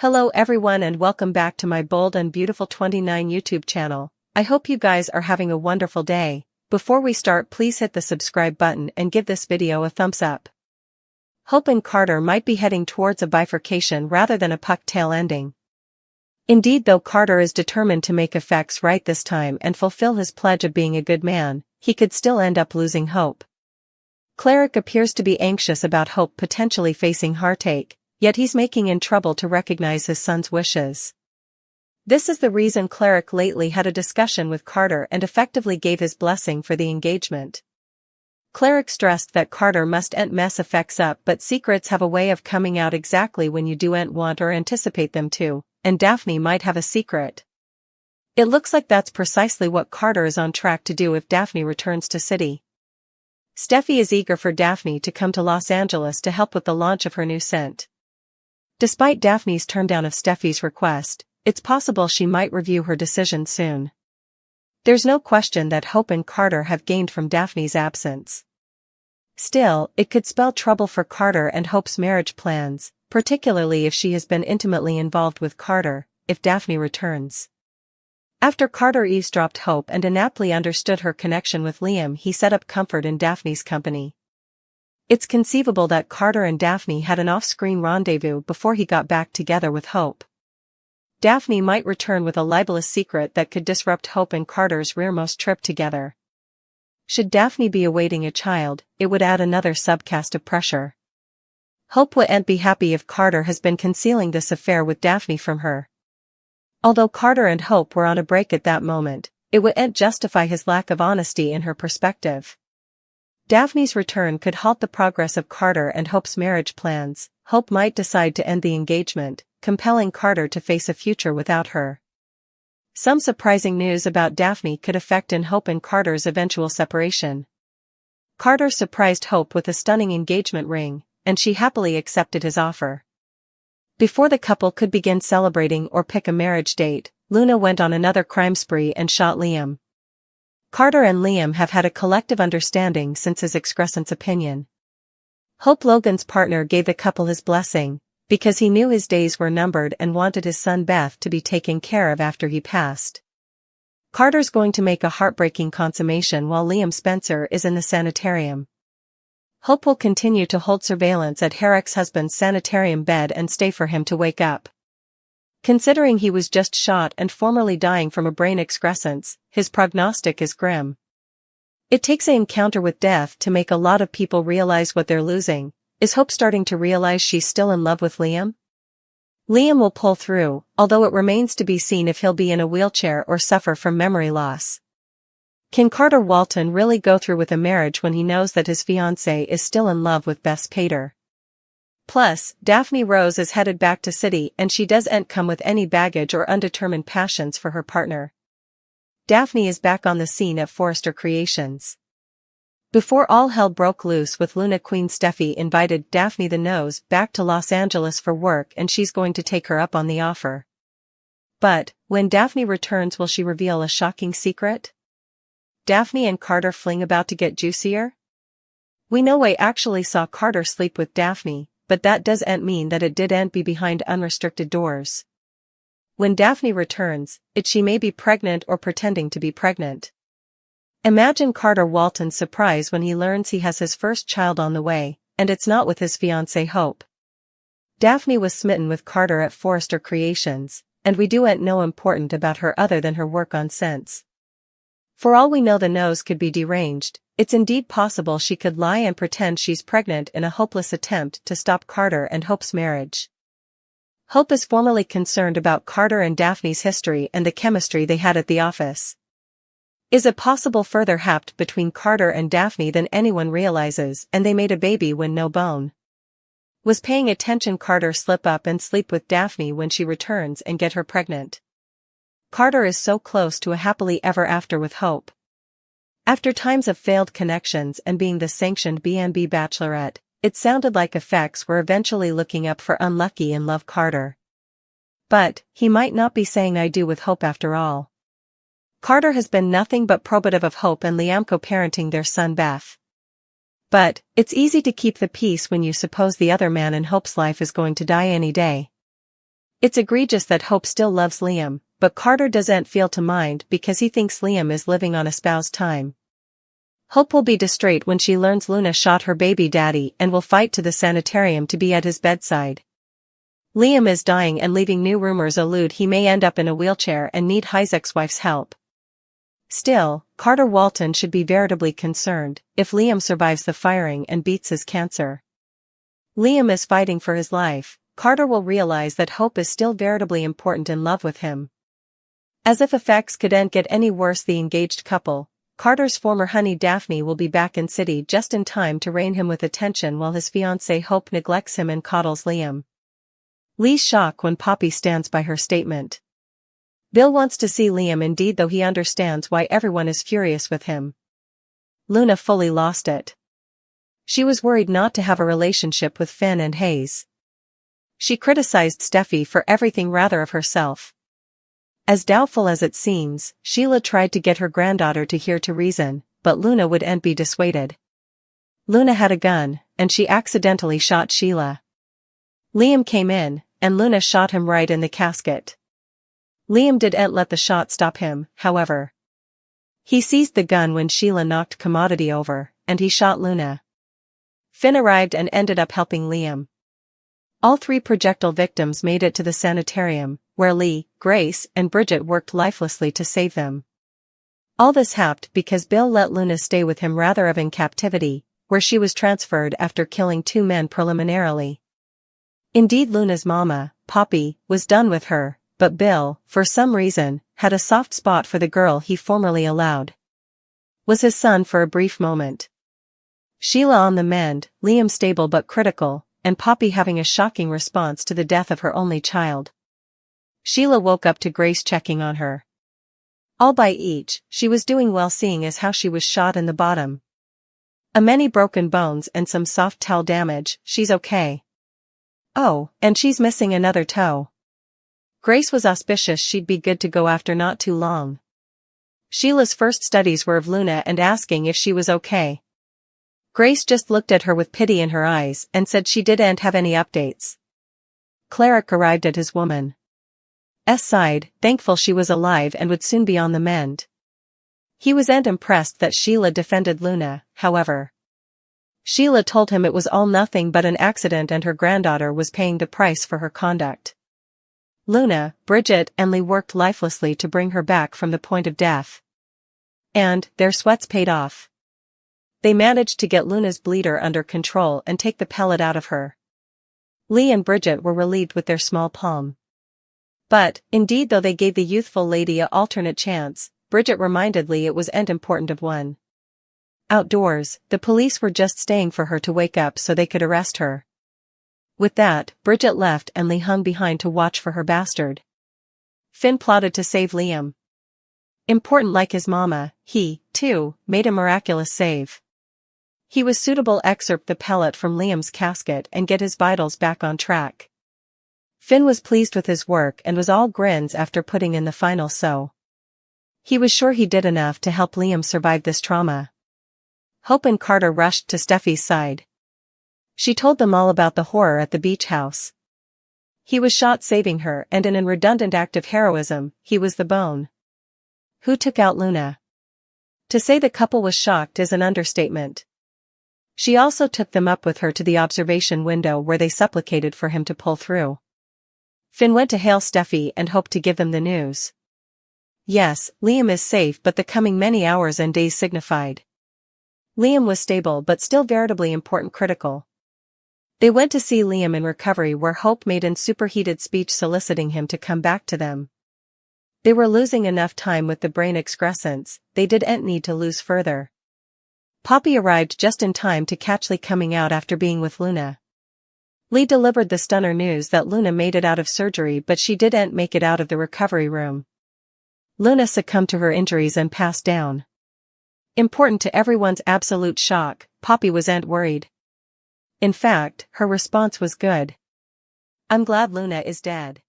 Hello everyone and welcome back to my Bold and Beautiful 29 YouTube channel. I hope you guys are having a wonderful day. Before we start, please hit the subscribe button and give this video a thumbs up. Hope and Carter might be heading towards a bifurcation rather than a puck-tail ending. Indeed, though Carter is determined to make effects right this time and fulfill his pledge of being a good man, he could still end up losing Hope. Cleric appears to be anxious about Hope potentially facing heartache. Yet he's making in trouble to recognize his son's wishes. This is the reason Cleric lately had a discussion with Carter and effectively gave his blessing for the engagement. Cleric stressed that Carter mustn't mess effects up, but secrets have a way of coming out exactly when you don't want or anticipate them to, and Daphne might have a secret. It looks like that's precisely what Carter is on track to do if Daphne returns to city. Steffi is eager for Daphne to come to Los Angeles to help with the launch of her new scent. Despite Daphne's turndown of Steffi's request, it's possible she might review her decision soon. There's no question that Hope and Carter have gained from Daphne's absence. Still, it could spell trouble for Carter and Hope's marriage plans, particularly if she has been intimately involved with Carter, if Daphne returns. After Carter eavesdropped Hope and inaptly understood her connection with Liam, he set up comfort in Daphne's company. It's conceivable that Carter and Daphne had an off-screen rendezvous before he got back together with Hope. Daphne might return with a libelous secret that could disrupt Hope and Carter's rearmost trip together. Should Daphne be awaiting a child, it would add another subcast of pressure. Hope wouldn't be happy if Carter has been concealing this affair with Daphne from her. Although Carter and Hope were on a break at that moment, it wouldn't justify his lack of honesty in her perspective. Daphne's return could halt the progress of Carter and Hope's marriage plans. Hope might decide to end the engagement, compelling Carter to face a future without her. Some surprising news about Daphne could affect Hope and Carter's eventual separation. Carter surprised Hope with a stunning engagement ring, and she happily accepted his offer. Before the couple could begin celebrating or pick a marriage date, Luna went on another crime spree and shot Liam. Carter and Liam have had a collective understanding since his excrescence opinion. Hope Logan's partner gave the couple his blessing, because he knew his days were numbered and wanted his son Beth to be taken care of after he passed. Carter's going to make a heartbreaking consummation while Liam Spencer is in the sanitarium. Hope will continue to hold surveillance at her ex-husband's sanitarium bed and stay for him to wake up. Considering he was just shot and formerly dying from a brain excrescence, his prognostic is grim. It takes an encounter with death to make a lot of people realize what they're losing. Is Hope starting to realize she's still in love with Liam? Liam will pull through, although it remains to be seen if he'll be in a wheelchair or suffer from memory loss. Can Carter Walton really go through with a marriage when he knows that his fiancée is still in love with Bess Pater? Plus, Daphne Rose is headed back to city and she doesn't come with any baggage or undetermined passions for her partner. Daphne is back on the scene at Forrester Creations. Before all hell broke loose with Luna, Queen Steffi invited Daphne the Nose back to Los Angeles for work and she's going to take her up on the offer. But, when Daphne returns, will she reveal a shocking secret? Daphne and Carter fling about to get juicier? We know I actually saw Carter sleep with Daphne, but that doesn't mean that it didn't be behind unrestricted doors. When Daphne returns, she may be pregnant or pretending to be pregnant. Imagine Carter Walton's surprise when he learns he has his first child on the way, and it's not with his fiancée Hope. Daphne was smitten with Carter at Forrester Creations, and we don't know important about her other than her work on scents. For all we know, the Nose could be deranged. It's indeed possible she could lie and pretend she's pregnant in a hopeless attempt to stop Carter and Hope's marriage. Hope is formally concerned about Carter and Daphne's history and the chemistry they had at the office. Is it possible further happened between Carter and Daphne than anyone realizes, and they made a baby when no bone? Was paying attention Carter slip up and sleep with Daphne when she returns and get her pregnant? Carter is so close to a happily ever after with Hope. After times of failed connections and being the sanctioned B&B bachelorette, it sounded like effects were eventually looking up for unlucky in love Carter. But, he might not be saying I do with Hope after all. Carter has been nothing but probative of Hope and Liam co-parenting their son Beth. But, it's easy to keep the peace when you suppose the other man in Hope's life is going to die any day. It's egregious that Hope still loves Liam, but Carter doesn't feel to mind because he thinks Liam is living on a spou's time. Hope will be distraught when she learns Luna shot her baby daddy and will fight to the sanitarium to be at his bedside. Liam is dying and leaving new rumors allude he may end up in a wheelchair and need his ex-wife's help. Still, Carter Walton should be veritably concerned if Liam survives the firing and beats his cancer. Liam is fighting for his life. Carter will realize that Hope is still veritably important in love with him. As if effects couldn't get any worse, the engaged couple, Carter's former honey Daphne, will be back in city just in time to rain him with attention while his fiancée Hope neglects him and coddles Liam. Lee's shock when Poppy stands by her statement. Bill wants to see Liam indeed, though he understands why everyone is furious with him. Luna fully lost it. She was worried not to have a relationship with Finn and Hayes. She criticized Steffi for everything rather of herself. As doubtful as it seems, Sheila tried to get her granddaughter to hear to reason, but Luna wouldn't be dissuaded. Luna had a gun, and she accidentally shot Sheila. Liam came in, and Luna shot him right in the casket. Liam didn't let the shot stop him, however. He seized the gun when Sheila knocked Commodity over, and he shot Luna. Finn arrived and ended up helping Liam. All three projectile victims made it to the sanitarium, where Lee, Grace, and Bridget worked lifelessly to save them. All this happened because Bill let Luna stay with him rather than in captivity, where she was transferred after killing 2 men preliminarily. Indeed, Luna's mama, Poppy, was done with her, but Bill, for some reason, had a soft spot for the girl he formerly allowed. Was his son for a brief moment. Sheila on the mend, Liam stable but critical, and Poppy having a shocking response to the death of her only child. Sheila woke up to Grace checking on her. All by each, she was doing well seeing as how she was shot in the bottom. Many broken bones and some soft towel damage, she's okay. Oh, and she's missing another toe. Grace was auspicious she'd be good to go after not too long. Sheila's first studies were of Luna and asking if she was okay. Grace just looked at her with pity in her eyes and said she didn't have any updates. Cleric arrived at his woman's side, thankful she was alive and would soon be on the mend. He wasn't impressed that Sheila defended Luna, however. Sheila told him it was all nothing but an accident and her granddaughter was paying the price for her conduct. Luna, Bridget, and Lee worked lifelessly to bring her back from the point of death. And their sweats paid off. They managed to get Luna's bleeder under control and take the pellet out of her. Lee and Bridget were relieved with their small palm. But, indeed, though they gave the youthful lady an alternate chance, Bridget reminded Lee it wasn't important of one. Outdoors, the police were just staying for her to wake up so they could arrest her. With that, Bridget left and Lee hung behind to watch for her bastard. Finn plotted to save Liam. Important like his mama, he, too, made a miraculous save. He was suitable excerpt the pellet from Liam's casket and get his vitals back on track. Finn was pleased with his work and was all grins after putting in the final sew. He was sure he did enough to help Liam survive this trauma. Hope and Carter rushed to Steffi's side. She told them all about the horror at the beach house. He was shot saving her, and in a redundant act of heroism, he was the bone. Who took out Luna? To say the couple was shocked is an understatement. She also took them up with her to the observation window where they supplicated for him to pull through. Finn went to hail Steffi and hoped to give them the news. Yes, Liam is safe, but the coming many hours and days signified. Liam was stable but still veritably important critical. They went to see Liam in recovery where Hope made an superheated speech soliciting him to come back to them. They were losing enough time with the brain excrescence, they didn't need to lose further. Poppy arrived just in time to catch Lee coming out after being with Luna. Lee delivered the stunner news that Luna made it out of surgery, but she didn't make it out of the recovery room. Luna succumbed to her injuries and passed down. Important to everyone's absolute shock, Poppy wasn't worried. In fact, her response was good. "I'm glad Luna is dead."